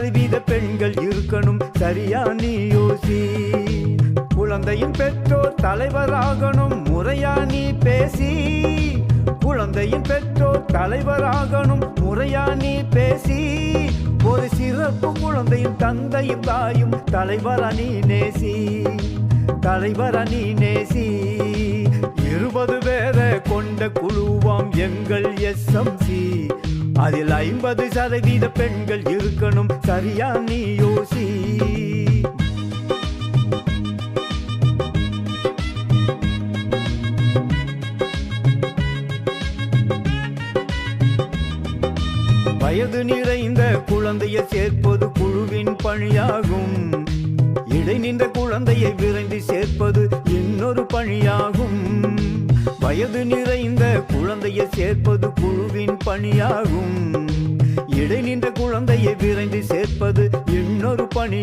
50% பெண்கள் இருக்கணும், சரியா நீ யோசி. குழந்தையின் பெற்றோர் தலைவராகணும், முறையா நீ பேசி. குழந்தையின் பெற்றோர் தலைவராகணும், முறையா நீ பேசி. ஒரு சிறப்பு குழந்தையின் தந்தையும் தாயும் தலைவரா நீ நேசி, தலைவரா நீ நேசி. 20 பேரை கொண்ட குழுவாம் எங்கள் SMC. அதில் 50% பெண்கள் இருக்கணும், சரியா நீ யோசி. வயது நிறைந்த குழந்தையை சேர்ப்பது குழுவின் பணியாகும். இடை நின்ற குழந்தையை விரைந்து சேர்ப்பது இன்னொரு பணியாகும். வயது நிறைந்த குழந்தையை சேர்ப்பது குழுவின் பணியாகும். இடை நின்ற குழந்தையை விரைந்து சேர்ப்பது இன்னொரு பணி.